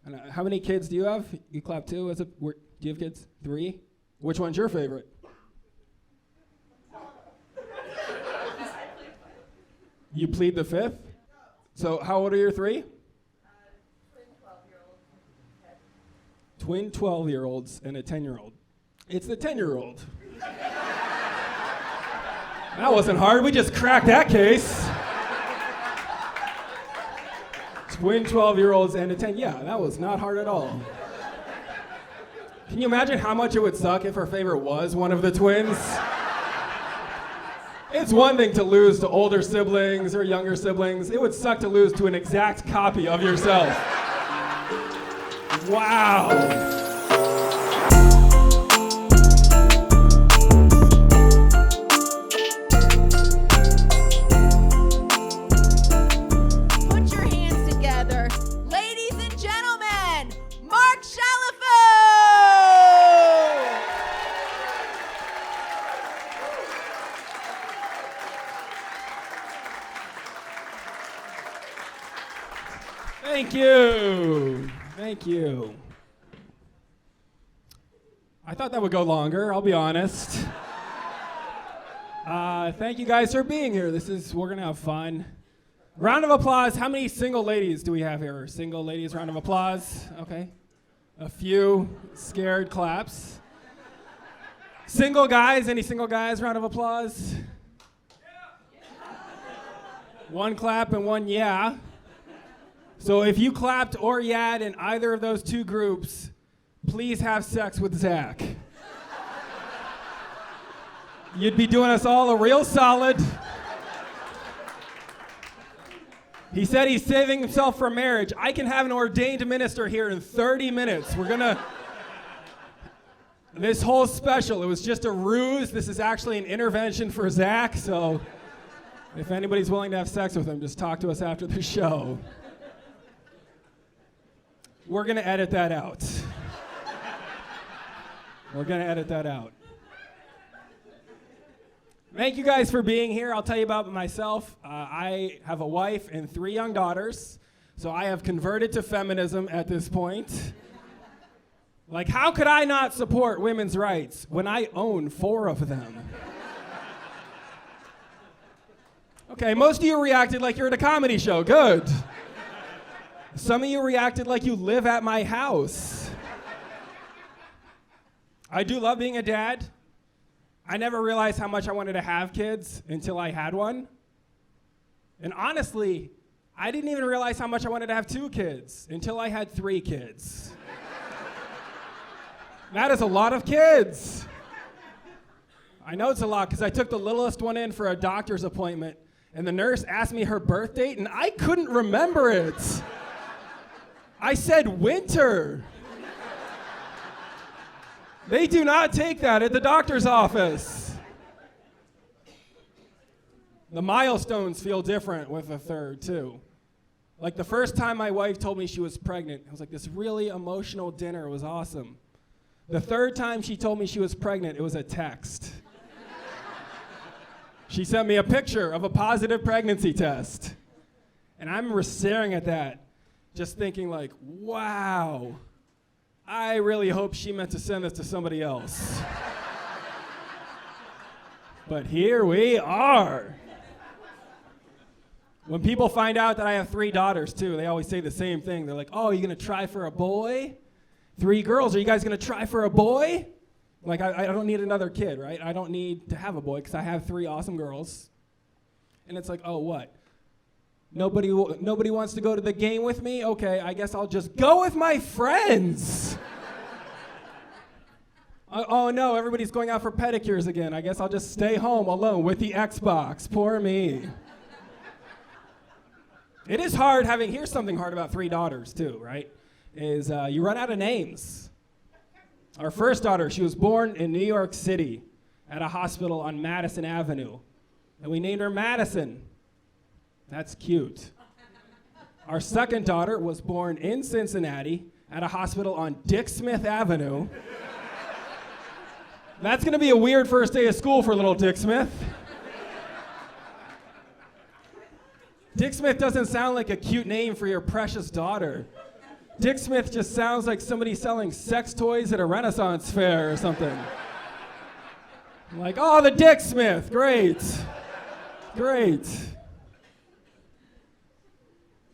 And how many kids do you have? You clap two. Do you have kids? 3? Which one's your favorite? You plead the 5th? So how old are your 3? Twin 12-year-olds and a 10-year-old. It's the 10-year-old. That wasn't hard. We just cracked that case. Twin 12-year-olds and a 10. Yeah, that was not hard at all. Can you imagine how much it would suck if her favorite was one of the twins? It's one thing to lose to older siblings or younger siblings. It would suck to lose to an exact copy of yourself. Wow. Put your hands together. Ladies and gentlemen, Mark Chalifoux! Thank you. Thank you. I thought that would go longer, I'll be honest. Thank you guys for being here. We're gonna have fun. Round of applause. How many single ladies do we have here? Single ladies, round of applause. Okay. A few scared claps. Single guys, any single guys, round of applause. One clap and one yeah. So if you clapped or yahed in either of those two groups, please have sex with Zach. You'd be doing us all a real solid. He said he's saving himself for marriage. I can have an ordained minister here in 30 minutes. This whole special, it was just a ruse. This is actually an intervention for Zach, so if anybody's willing to have sex with him, just talk to us after the show. We're gonna edit that out. We're gonna edit that out. Thank you guys for being here. I'll tell you about myself. I have a wife and 3 young daughters, so I have converted to feminism at this point. Like, how could I not support women's rights when I own 4 of them? Okay, most of you reacted like you're at a comedy show. Good. Some of you reacted like you live at my house. I do love being a dad. I never realized how much I wanted to have kids until I had one. And honestly, I didn't even realize how much I wanted to have 2 kids until I had 3 kids. That is a lot of kids. I know it's a lot because I took the littlest one in for a doctor's appointment, and the nurse asked me her birth date, and I couldn't remember it. I said winter. They do not take that at the doctor's office. The milestones feel different with a 3rd, too. Like the first time my wife told me she was pregnant, it was like this really emotional dinner. It was awesome. The 3rd time she told me she was pregnant, it was a text. She sent me a picture of a positive pregnancy test. And I'm staring at that, just thinking like, wow, I really hope she meant to send this to somebody else. But here we are. When people find out that I have 3 daughters too, they always say the same thing. They're like, oh, are you gonna try for a boy? 3 girls, are you guys gonna try for a boy? Like, I don't need another kid, right? I don't need to have a boy because I have 3 awesome girls. And it's like, oh, what? Nobody wants to go to the game with me? Okay, I guess I'll just go with my friends. Oh no, everybody's going out for pedicures again. I guess I'll just stay home alone with the Xbox. Poor me. It is hard here's something hard about 3 daughters too, right? Is you run out of names. Our first daughter, she was born in New York City at a hospital on Madison Avenue. And we named her Madison. That's cute. Our second daughter was born in Cincinnati at a hospital on Dick Smith Avenue. That's gonna be a weird first day of school for little Dick Smith. Dick Smith doesn't sound like a cute name for your precious daughter. Dick Smith just sounds like somebody selling sex toys at a Renaissance fair or something. Like, oh, the Dick Smith, great. Great.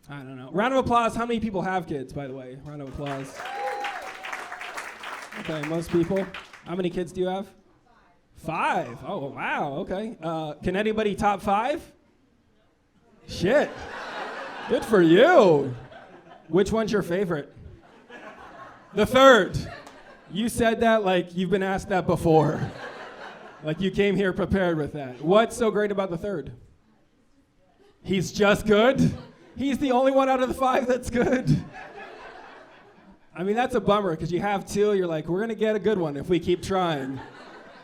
I don't know. Round of applause. How many people have kids, by the way? Round of applause. Okay, most people. How many kids do you have? 5. Oh, wow, okay. Can anybody top 5? Shit. Good for you. Which one's your favorite? The third. You said that like you've been asked that before. Like you came here prepared with that. What's so great about the third? He's just good? He's the only one out of the 5 that's good. I mean, that's a bummer because you have 2, you're like, we're going to get a good one if we keep trying.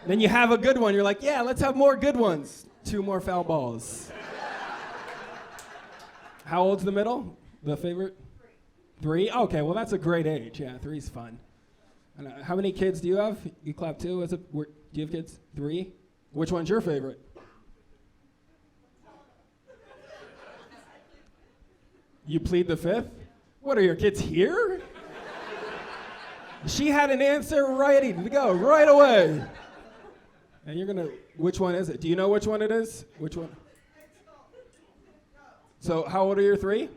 Then you have a good one, you're like, yeah, let's have more good ones. 2 more foul balls. How old's the middle? The favorite? 3? Okay, well, that's a great age. Yeah, 3's fun. And, how many kids do you have? You clap 2. Do you have kids? 3? Which one's your favorite? You plead the 5th? What, are your kids here? She had an answer ready to go right away. And you're gonna, which one is it? Do you know which one it is? Which one? So how old are your 3?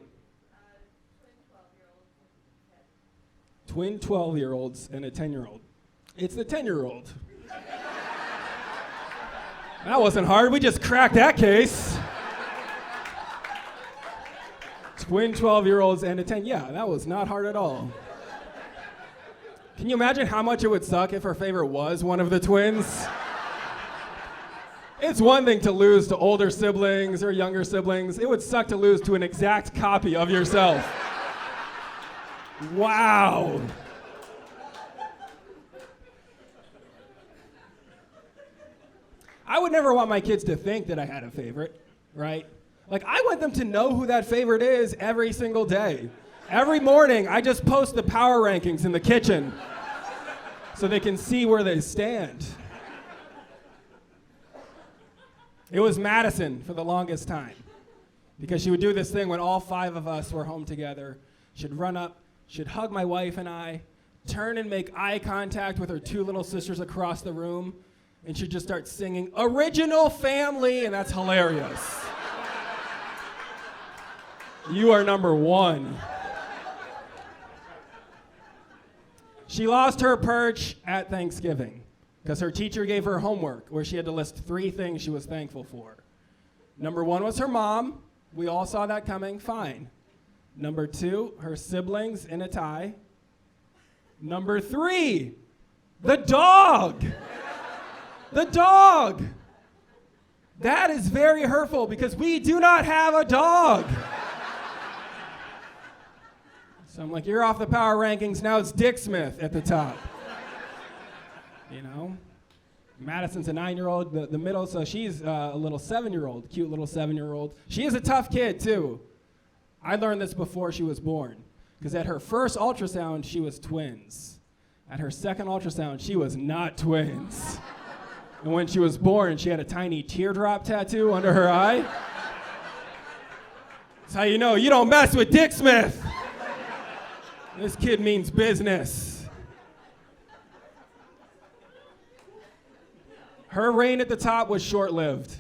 Twin 12-year-olds and a 10-year-old. It's the 10-year-old. That wasn't hard, we just cracked that case. Twin 12-year-olds and a 10, yeah, that was not hard at all. Can you imagine how much it would suck if her favorite was one of the twins? It's one thing to lose to older siblings or younger siblings. It would suck to lose to an exact copy of yourself. Wow. I would never want my kids to think that I had a favorite, right? Like, I want them to know who that favorite is every single day. Every morning, I just post the power rankings in the kitchen so they can see where they stand. It was Madison for the longest time because she would do this thing when all 5 of us were home together. She'd run up, she'd hug my wife and I, turn and make eye contact with her 2 little sisters across the room, and she'd just start singing Original Family, and that's hilarious. You are number 1. She lost her perch at Thanksgiving because her teacher gave her homework where she had to list 3 things she was thankful for. Number 1 was her mom. We all saw that coming, fine. Number 2, her siblings in a tie. Number 3, the dog. The dog. That is very hurtful because we do not have a dog. So I'm like, you're off the power rankings, now it's Dick Smith at the top. You know? Madison's a 9-year-old, the middle, so she's a little 7-year-old, cute little 7-year-old. She is a tough kid, too. I learned this before she was born, because at her first ultrasound, she was twins. At her second ultrasound, she was not twins. And when she was born, she had a tiny teardrop tattoo under her eye. That's how you know you don't mess with Dick Smith. This kid means business. Her reign at the top was short-lived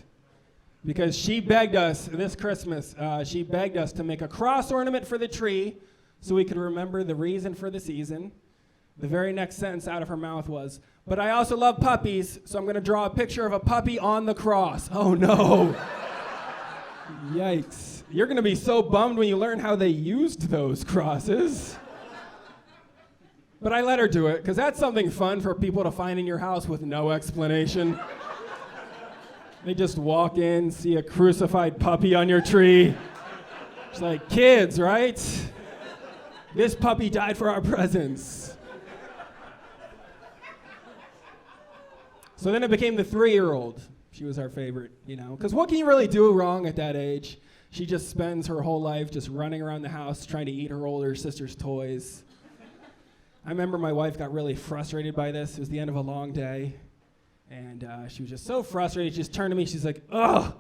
because she begged us this Christmas, she begged us to make a cross ornament for the tree so we could remember the reason for the season. The very next sentence out of her mouth was, but I also love puppies, so I'm going to draw a picture of a puppy on the cross. Oh, no. Yikes. You're going to be so bummed when you learn how they used those crosses. But I let her do it, because that's something fun for people to find in your house with no explanation. They just walk in, see a crucified puppy on your tree. It's like, kids, right? This puppy died for our presents. So then it became the 3-year-old. She was our favorite, you know, because what can you really do wrong at that age? She just spends her whole life just running around the house trying to eat her older sister's toys. I remember my wife got really frustrated by this. It was the end of a long day. And she was just so frustrated. She just turned to me. She's like, ugh,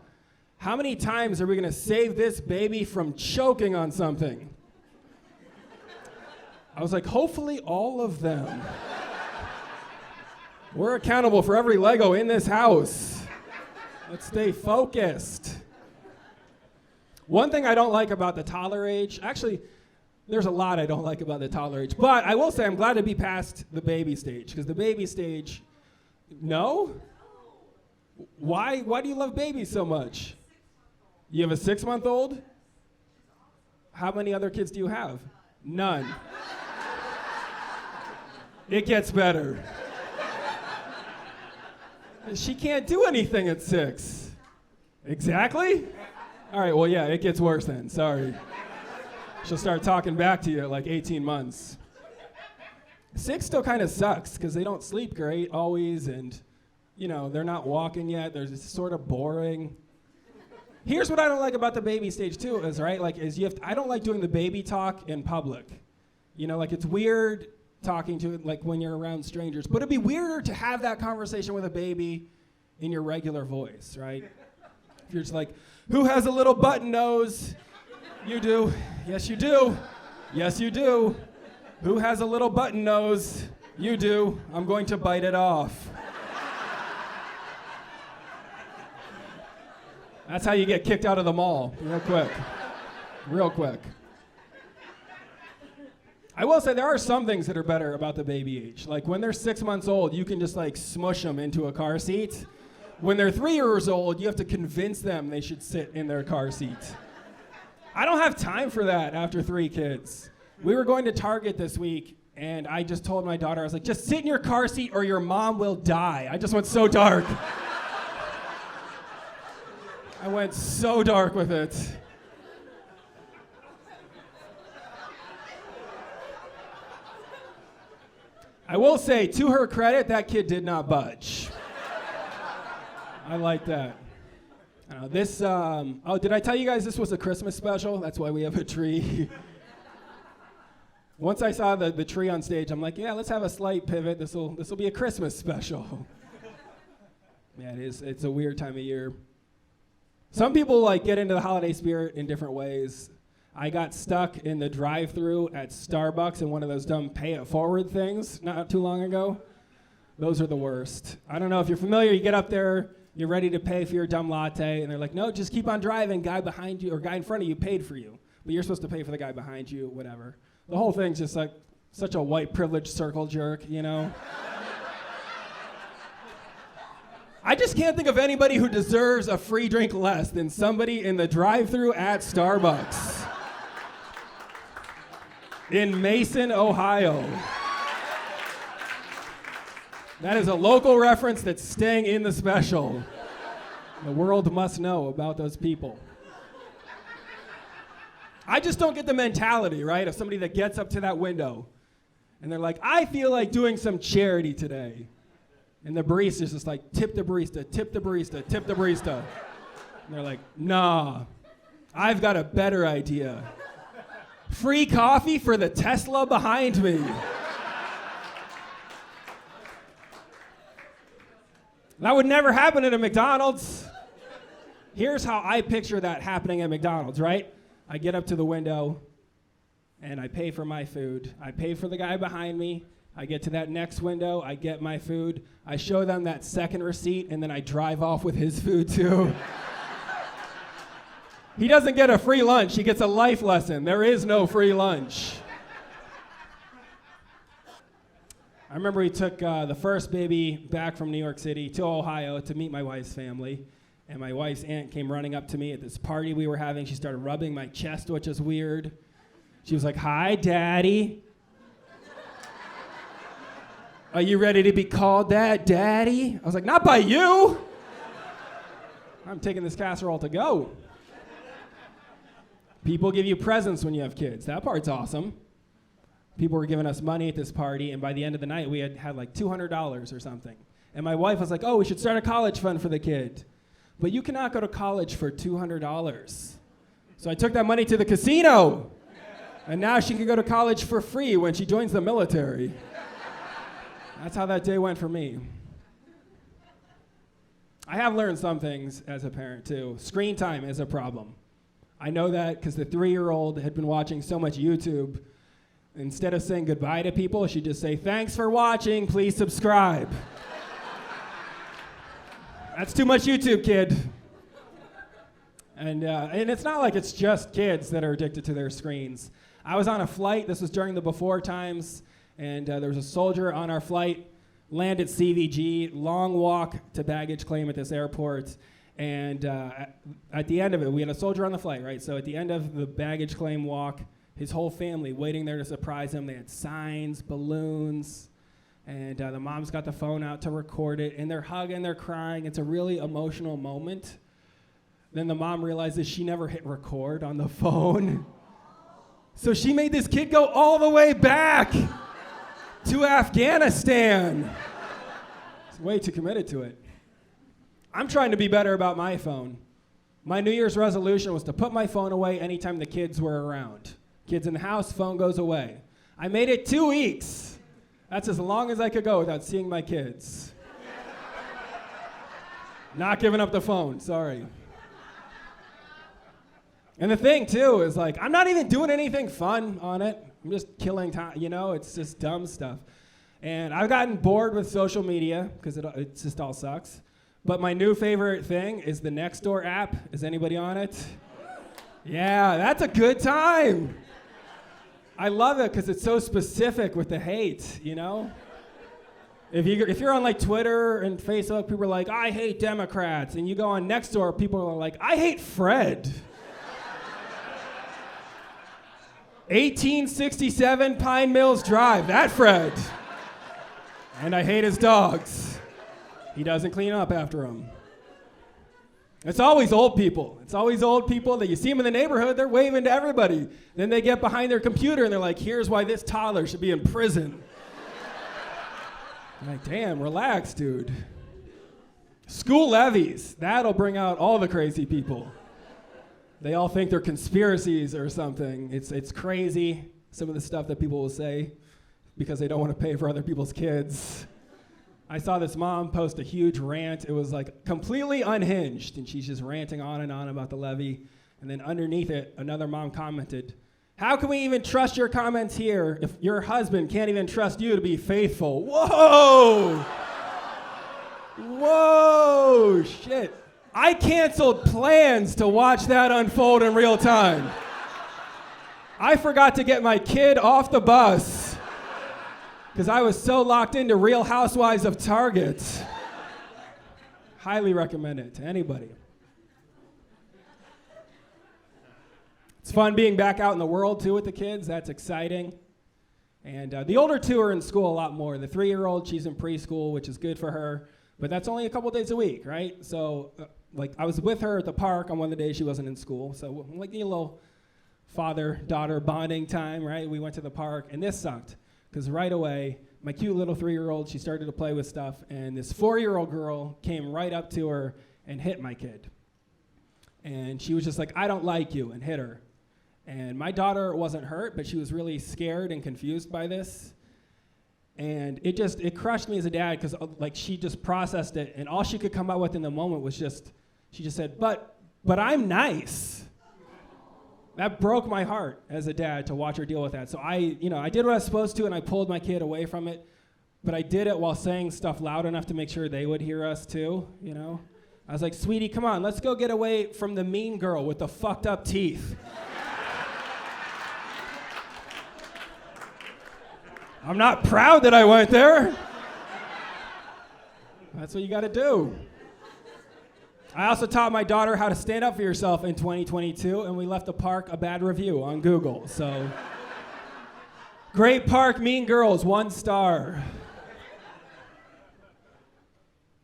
how many times are we going to save this baby from choking on something? I was like, hopefully all of them. We're accountable for every Lego in this house. Let's stay focused. One thing I don't like about the toddler age, actually, there's a lot I don't like about the toddler age, but I will say I'm glad to be past the baby stage, because the baby stage, no? Why do you love babies so much? You have a 6-month-old? How many other kids do you have? None. It gets better. She can't do anything at 6. Exactly? All right, well, yeah, it gets worse then. Sorry. She'll start talking back to you at like 18 months. 6 still kind of sucks because they don't sleep great always, and, you know, they're not walking yet. They're just sort of boring. Here's what I don't like about the baby stage too, is I don't like doing the baby talk in public. You know, like it's weird talking to it like when you're around strangers, but it'd be weirder to have that conversation with a baby in your regular voice, right? If you're just like, who has a little button nose? You do. Yes, you do. Yes, you do. Who has a little button nose? You do. I'm going to bite it off. That's how you get kicked out of the mall, real quick. Real quick. I will say there are some things that are better about the baby age. Like when they're 6 months old, you can just like smush them into a car seat. When they're 3 years old, you have to convince them they should sit in their car seat. I don't have time for that after 3 kids. We were going to Target this week, and I just told my daughter, I was like, just sit in your car seat or your mom will die. I just went so dark. I went so dark with it. I will say, to her credit, that kid did not budge. I like that. Did I tell you guys this was a Christmas special? That's why we have a tree. Once I saw the tree on stage, I'm like, yeah, let's have a slight pivot. This will be a Christmas special. Yeah, it is. It's a weird time of year. Some people like get into the holiday spirit in different ways. I got stuck in the drive-thru at Starbucks in one of those dumb pay-it-forward things not too long ago. Those are the worst. I don't know if you're familiar. You get up there, you're ready to pay for your dumb latte, and they're like, no, just keep on driving. Guy behind you or guy in front of you paid for you, but you're supposed to pay for the guy behind you, whatever. The whole thing's just like such a white privileged circle jerk, you know? I just can't think of anybody who deserves a free drink less than somebody in the drive-thru at Starbucks in Mason, Ohio. That is a local reference that's staying in the special. The world must know about those people. I just don't get the mentality, right, of somebody that gets up to that window and they're like, I feel like doing some charity today. And the barista's just like, tip the barista, tip the barista, tip the barista. And they're like, nah, I've got a better idea. Free coffee for the Tesla behind me. That would never happen at a McDonald's. Here's how I picture that happening at McDonald's, right? I get up to the window and I pay for my food. I pay for the guy behind me. I get to that next window, I get my food, I show them that second receipt, and then I drive off with his food too. He doesn't get a free lunch, he gets a life lesson. There is no free lunch. I remember we took the first baby back from New York City to Ohio to meet my wife's family, and my wife's aunt came running up to me at this party we were having. She started rubbing my chest, which is weird. She was like, hi, Daddy. Are you ready to be called that, Daddy? I was like, not by you. I'm taking this casserole to go. People give you presents when you have kids. That part's awesome. People were giving us money at this party, and by the end of the night, we had like $200 or something. And my wife was like, oh, we should start a college fund for the kid. But you cannot go to college for $200. So I took that money to the casino. And now she can go to college for free when she joins the military. That's how that day went for me. I have learned some things as a parent, too. Screen time is a problem. I know that because the 3-year-old had been watching so much YouTube. Instead of saying goodbye to people, she'd just say, "Thanks for watching, please subscribe." That's too much YouTube, kid. And it's not like it's just kids that are addicted to their screens. I was on a flight, this was during the before times, and there was a soldier on our flight, landed CVG, long walk to baggage claim at this airport. And at the end of it, we had a soldier on the flight, right? So at the end of the baggage claim walk, his whole family waiting there to surprise him. They had signs, balloons, and the mom's got the phone out to record it, and they're hugging, they're crying. It's a really emotional moment. Then the mom realizes she never hit record on the phone. So she made this kid go all the way back to Afghanistan. He's way too committed to it. I'm trying to be better about my phone. My New Year's resolution was to put my phone away anytime the kids were around. Kids in the house, phone goes away. I made it 2 weeks. That's as long as I could go without seeing my kids. Not giving up the phone, sorry. And the thing, too, is like, I'm not even doing anything fun on it. I'm just killing time, it's just dumb stuff. And I've gotten bored with social media, because it just all sucks. But my new favorite thing is the Nextdoor app. Is anybody on it? Yeah, that's a good time. I love it because it's so specific with the hate, If you're on like Twitter and Facebook, people are like, "I hate Democrats." And you go on Nextdoor, people are like, "I hate Fred." 1867 Pine Mills Drive, that Fred. And I hate his dogs. He doesn't clean up after them. It's always old people. It's always old people that you see them in the neighborhood, they're waving to everybody. Then they get behind their computer and they're like, "Here's why this toddler should be in prison." I'm like, damn, relax, dude. School levies, that'll bring out all the crazy people. They all think they're conspiracies or something. It's crazy, some of the stuff that people will say because they don't want to pay for other people's kids. I saw this mom post a huge rant. It was like completely unhinged, and she's just ranting on and on about the levy. And then underneath it, another mom commented, "How can we even trust your comments here if your husband can't even trust you to be faithful?" Whoa! Whoa, shit. I canceled plans to watch that unfold in real time. I forgot to get my kid off the bus because I was so locked into Real Housewives of Target. Highly recommend it to anybody. It's fun being back out in the world, too, with the kids. That's exciting. And the older two are in school a lot more. The 3-year-old, she's in preschool, which is good for her. But that's only a couple days a week, right? So, I was with her at the park on one of the days she wasn't in school. So, a little father-daughter bonding time, right? We went to the park, and this sucked. Because right away, my cute little 3-year-old, she started to play with stuff, and this 4-year-old girl came right up to her and hit my kid. And she was just like, "I don't like you," and hit her. And my daughter wasn't hurt, but she was really scared and confused by this. And it crushed me as a dad because she just processed it, and all she could come up with in the moment was she just said, but I'm nice. That broke my heart as a dad to watch her deal with that. So I did what I was supposed to, and I pulled my kid away from it, but I did it while saying stuff loud enough to make sure they would hear us too, I was like, "Sweetie, come on, let's go get away from the mean girl with the fucked up teeth." I'm not proud that I went there. That's what you gotta do. I also taught my daughter how to stand up for yourself in 2022, and we left the park a bad review on Google, so. Great park, mean girls, 1 star.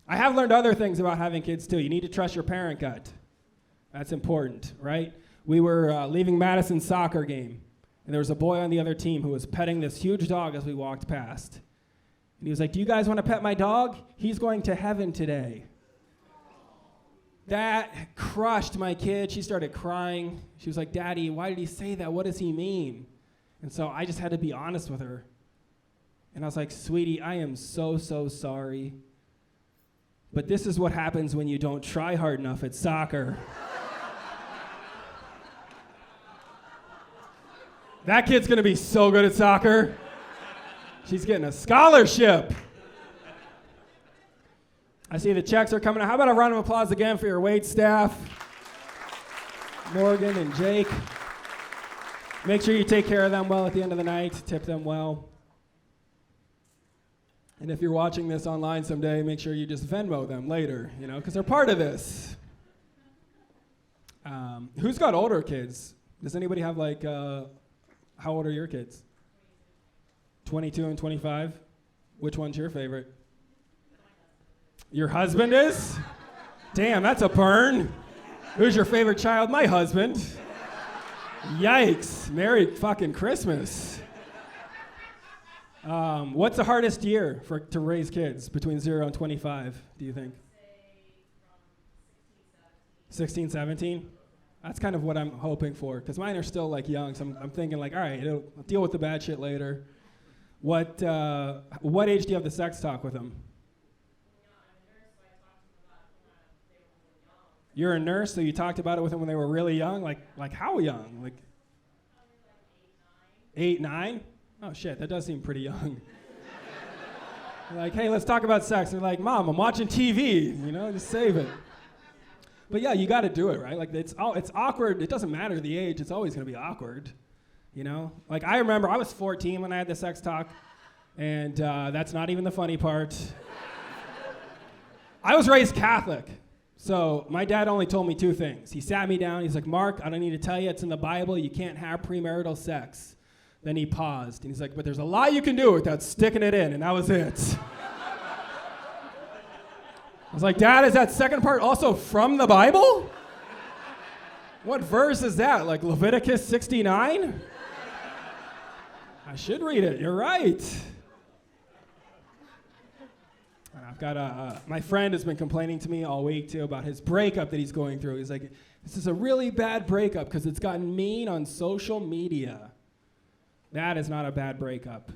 I have learned other things about having kids too. You need to trust your parent gut. That's important, right? We were leaving Madison's soccer game, and there was a boy on the other team who was petting this huge dog as we walked past. And he was like, "Do you guys want to pet my dog? He's going to heaven today." That crushed my kid. She started crying. She was like, "Daddy, why did he say that? What does he mean?" And so I just had to be honest with her. And I was like, "Sweetie, I am so, so sorry. But this is what happens when you don't try hard enough at soccer." That kid's gonna be so good at soccer. She's getting a scholarship. I see the checks are coming out. How about a round of applause again for your wait staff? Morgan and Jake. Make sure you take care of them well at the end of the night. Tip them well. And if you're watching this online someday, make sure you just Venmo them later, because they're part of this. Who's got older kids? Does anybody have how old are your kids? 22 and 25? Which one's your favorite? Your husband is? Damn, that's a burn. Who's your favorite child? My husband. Yikes. Merry fucking Christmas. What's the hardest year to raise kids between 0 and 25, do you think? 16, 17? That's kind of what I'm hoping for, because mine are still young, so I'm thinking all right, I'll deal with the bad shit later. What age do you have the sex talk with them? You're a nurse, so you talked about it with them when they were really young? Like how young? 8, 9? Oh shit, that does seem pretty young. Hey, let's talk about sex. And they're like, Mom, I'm watching TV, just save it. But yeah, you gotta do it, right? It's awkward. It doesn't matter the age, it's always gonna be awkward, I remember I was 14 when I had the sex talk, and that's not even the funny part. I was raised Catholic. So my dad only told me 2 things. He sat me down, he's like, Mark, I don't need to tell you, it's in the Bible, you can't have premarital sex. Then he paused, and he's like, but there's a lot you can do without sticking it in, and that was it. I was like, Dad, is that second part also from the Bible? What verse is that, Leviticus 69? I should read it, you're right. I've got my friend has been complaining to me all week, too, about his breakup that he's going through. He's like, this is a really bad breakup because it's gotten mean on social media. That is not a bad breakup.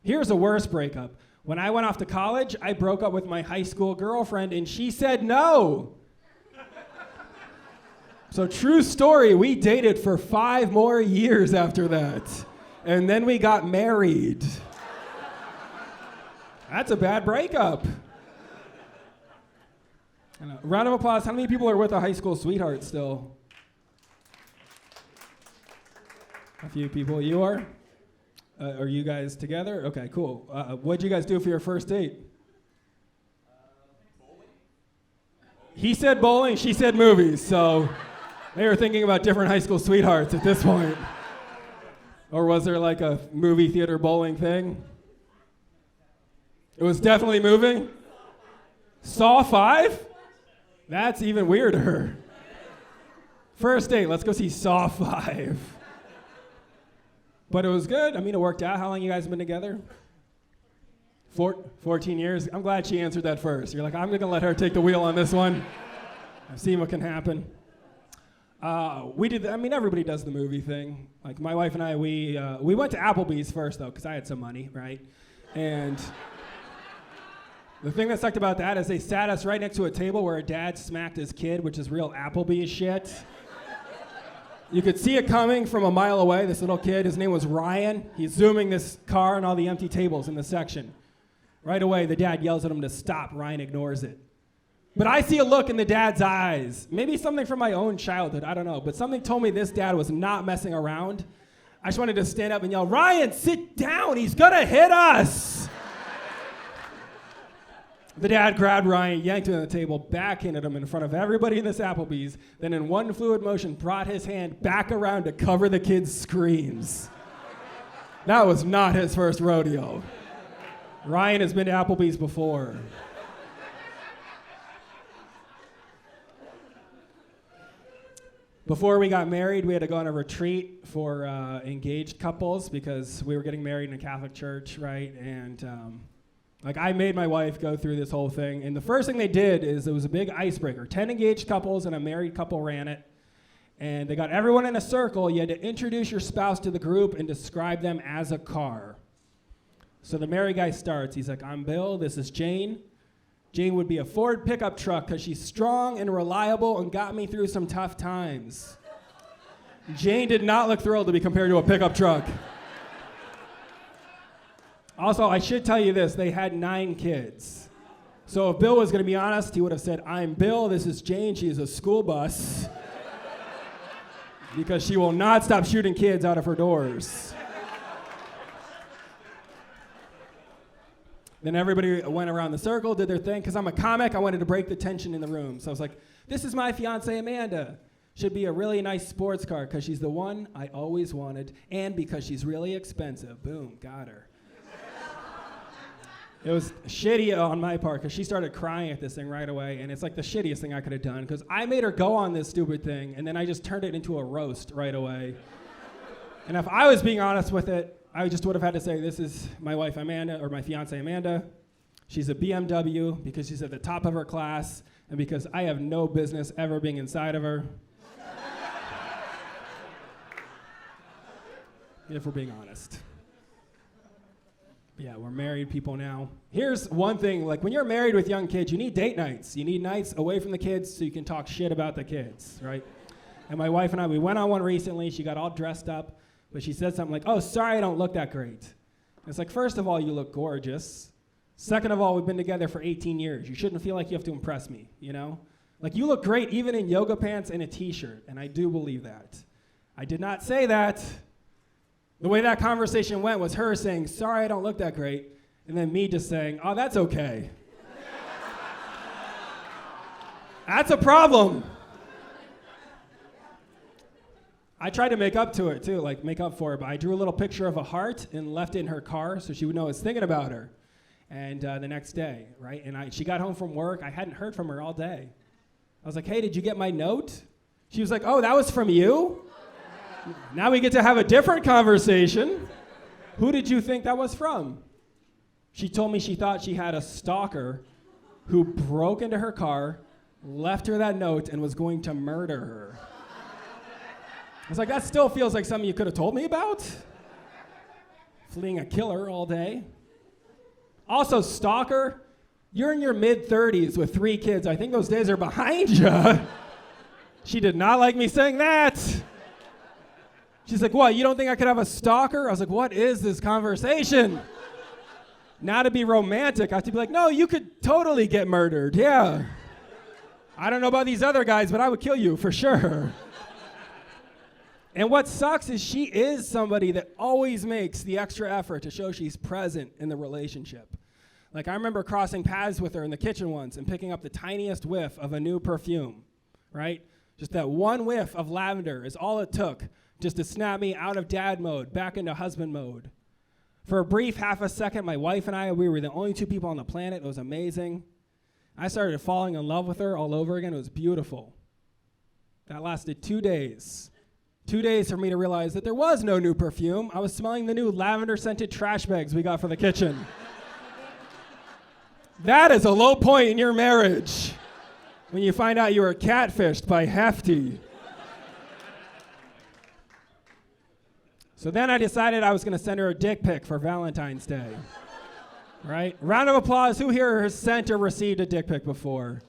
Here's a worse breakup. When I went off to college, I broke up with my high school girlfriend, and she said no. So true story, we dated for 5 more years after that. And then we got married. That's a bad breakup. Round of applause. How many people are with a high school sweetheart still? A few people. You are? Are you guys together? Okay, cool. What'd you guys do for your first date? Bowling. He said bowling, she said movies, so they were thinking about different high school sweethearts at this point. Or was there a movie theater bowling thing? It was definitely moving? Saw 5? That's even weirder. First date, let's go see Saw 5. But it was good. It worked out. How long you guys been together? 14 years? I'm glad she answered that first. You're like, I'm going to let her take the wheel on this one. I've seen what can happen. We did, everybody does the movie thing. My wife and I, we went to Applebee's first, though, because I had some money, right? And the thing that sucked about that is they sat us right next to a table where a dad smacked his kid, which is real Applebee's shit. You could see it coming from a mile away, this little kid. His name was Ryan. He's zooming this car and all the empty tables in the section. Right away, the dad yells at him to stop. Ryan ignores it. But I see a look in the dad's eyes. Maybe something from my own childhood, I don't know. But something told me this dad was not messing around. I just wanted to stand up and yell, Ryan, sit down. He's gonna hit us. The dad grabbed Ryan, yanked him on the table, backhanded him in front of everybody in this Applebee's, then in one fluid motion brought his hand back around to cover the kid's screams. That was not his first rodeo. Ryan has been to Applebee's before. Before we got married, we had to go on a retreat for engaged couples because we were getting married in a Catholic church, right? And I made my wife go through this whole thing. And the first thing they did is it was a big icebreaker. 10 engaged couples and a married couple ran it. And they got everyone in a circle. You had to introduce your spouse to the group and describe them as a car. So the married guy starts. He's like, I'm Bill. This is Jane. Jane would be a Ford pickup truck because she's strong and reliable and got me through some tough times. Jane did not look thrilled to be compared to a pickup truck. Also, I should tell you this, they had 9 kids. So if Bill was going to be honest, he would have said, I'm Bill, this is Jane, she is a school bus. Because she will not stop shooting kids out of her doors. Then everybody went around the circle, did their thing. Because I'm a comic, I wanted to break the tension in the room. So I was like, this is my fiance Amanda. Should be a really nice sports car because she's the one I always wanted. And because she's really expensive. Boom, got her. It was shitty on my part because she started crying at this thing right away. And it's like the shittiest thing I could have done because I made her go on this stupid thing. And then I just turned it into a roast right away. And if I was being honest with it, I just would have had to say, this is my wife Amanda, or my fiance Amanda. She's a BMW because she's at the top of her class and because I have no business ever being inside of her. If we're being honest. Yeah, we're married people now. Here's one thing, like when you're married with young kids, you need date nights. You need nights away from the kids so you can talk shit about the kids, right? And my wife and I, we went on one recently. She got all dressed up, but she said something like, oh, sorry I don't look that great. And it's like, first of all, you look gorgeous. Second of all, we've been together for 18 years. You shouldn't feel like you have to impress me, you know? Like you look great even in yoga pants and a t-shirt, and I do believe that. I did not say that. The way that conversation went was her saying, sorry, I don't look that great, and then me just saying, oh, that's okay. That's a problem. I tried to make up to it, too, like make up for it, but I drew a little picture of a heart and left it in her car so she would know I was thinking about her. And the next day, right, and she got home from work. I hadn't heard from her all day. I was like, hey, did you get my note? She was like, oh, that was from you? Now we get to have a different conversation. Who did you think that was from? She told me she thought she had a stalker who broke into her car, left her that note, and was going to murder her. I was like, that still feels like something you could have told me about. Fleeing a killer all day. Also, stalker, you're in your mid-30s with 3 kids. I think those days are behind you. She did not like me saying that. She's like, what, you don't think I could have a stalker? I was like, what is this conversation? Now to be romantic, I have to be like, no, you could totally get murdered, yeah. I don't know about these other guys, but I would kill you for sure. And what sucks is she is somebody that always makes the extra effort to show she's present in the relationship. Like I remember crossing paths with her in the kitchen once and picking up the tiniest whiff of a new perfume, right? Just that one whiff of lavender is all it took just to snap me out of dad mode, back into husband mode. For a brief half a second, my wife and I, we were the only 2 people on the planet. It was amazing. I started falling in love with her all over again. It was beautiful. That lasted 2 days. 2 days for me to realize that there was no new perfume. I was smelling the new lavender-scented trash bags we got for the kitchen. That is a low point in your marriage when you find out you were catfished by Hefty. So then I decided I was going to send her a dick pic for Valentine's Day. Right? Round of applause. Who here has sent or received a dick pic before?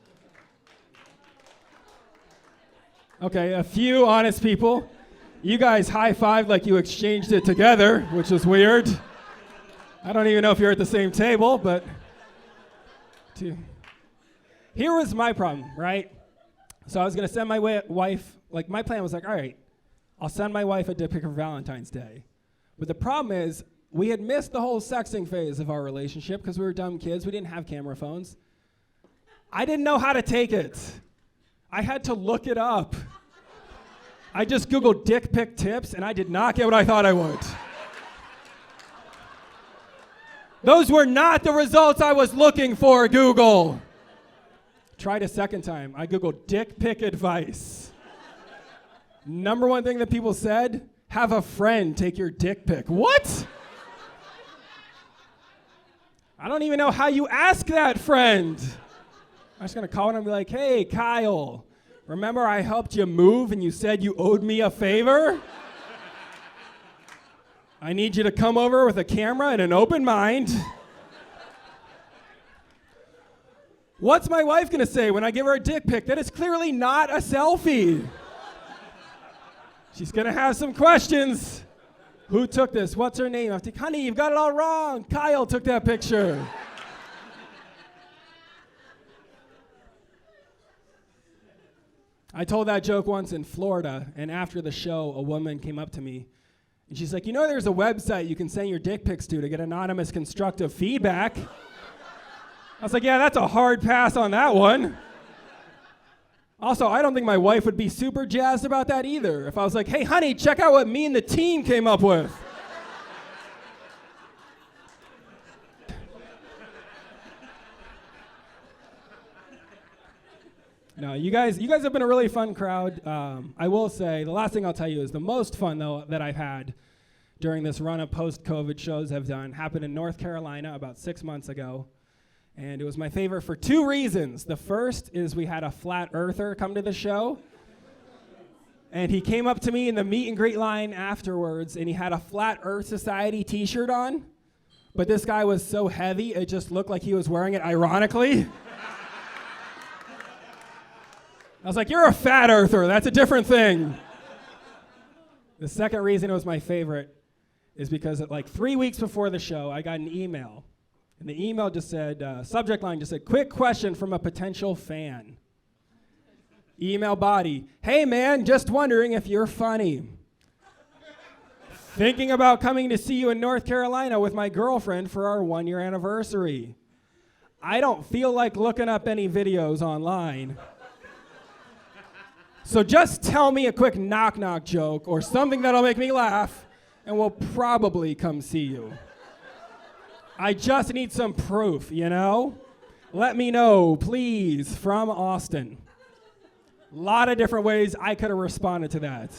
Okay, a few honest people. You guys high-fived like you exchanged it together, which is weird. I don't even know if you're at the same table, but... Here was my problem, right? So I was going to send my wife, like my plan was like, all right, I'll send my wife a dick pic for Valentine's Day. But the problem is, we had missed the whole sexting phase of our relationship because we were dumb kids. We didn't have camera phones. I didn't know how to take it. I had to look it up. I just Googled dick pic tips, and I did not get what I thought I would. Those were not the results I was looking for, Google. Tried a second time. I Googled dick pic advice. Number one thing that people said, have a friend take your dick pic. What? I don't even know how you ask that friend. I'm just going to call him and be like, hey, Kyle, remember I helped you move and you said you owed me a favor? I need you to come over with a camera and an open mind. What's my wife going to say when I give her a dick pic? That is clearly not a selfie. She's going to have some questions. Who took this? What's her name? I'm like, honey, you've got it all wrong. Kyle took that picture. I told that joke once in Florida, and after the show, a woman came up to me, and she's like, you know there's a website you can send your dick pics to get anonymous constructive feedback. I was like, yeah, that's a hard pass on that one. Also, I don't think my wife would be super jazzed about that either. If I was like, hey, honey, check out what me and the team came up with. No, you guys have been a really fun crowd. I will say, the last thing I'll tell you is the most fun, though, that I've had during this run of post-COVID shows I've done happened in North Carolina about 6 months ago. And it was my favorite for two reasons. The first is we had a flat earther come to the show. And he came up to me in the meet and greet line afterwards, and he had a Flat Earth Society t-shirt on. But this guy was so heavy, it just looked like he was wearing it ironically. I was like, you're a fat earther, that's a different thing. The second reason it was my favorite is because at like 3 weeks before the show, I got an email. And the email just said, subject line just said, quick question from a potential fan. Email body, hey man, just wondering if you're funny. Thinking about coming to see you in North Carolina with my girlfriend for our 1-year anniversary. I don't feel like looking up any videos online. So just tell me a quick knock-knock joke or something that'll make me laugh, and we'll probably come see you. I just need some proof, you know? Let me know, please, from Austin. A lot of different ways I could have responded to that.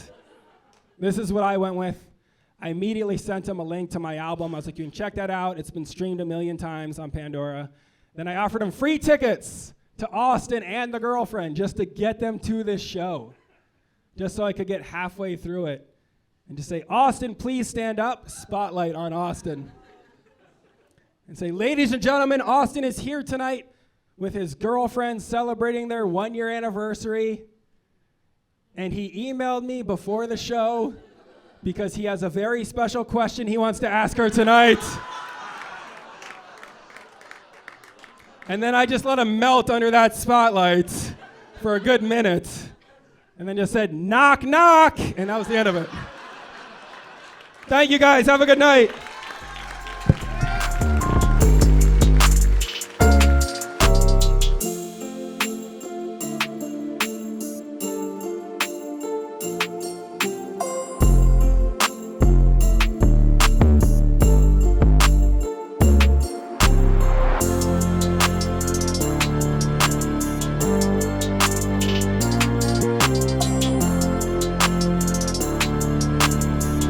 This is what I went with. I immediately sent him a link to my album. I was like, you can check that out. It's been streamed 1 million times on Pandora. Then I offered him free tickets to Austin and the girlfriend just to get them to this show, just so I could get halfway through it and just say, Austin, please stand up, spotlight on Austin. And say, ladies and gentlemen, Austin is here tonight with his girlfriend celebrating their 1-year anniversary. And he emailed me before the show because he has a very special question he wants to ask her tonight. And then I just let him melt under that spotlight for a good minute. And then just said, knock, knock. And that was the end of it. Thank you guys. Have a good night.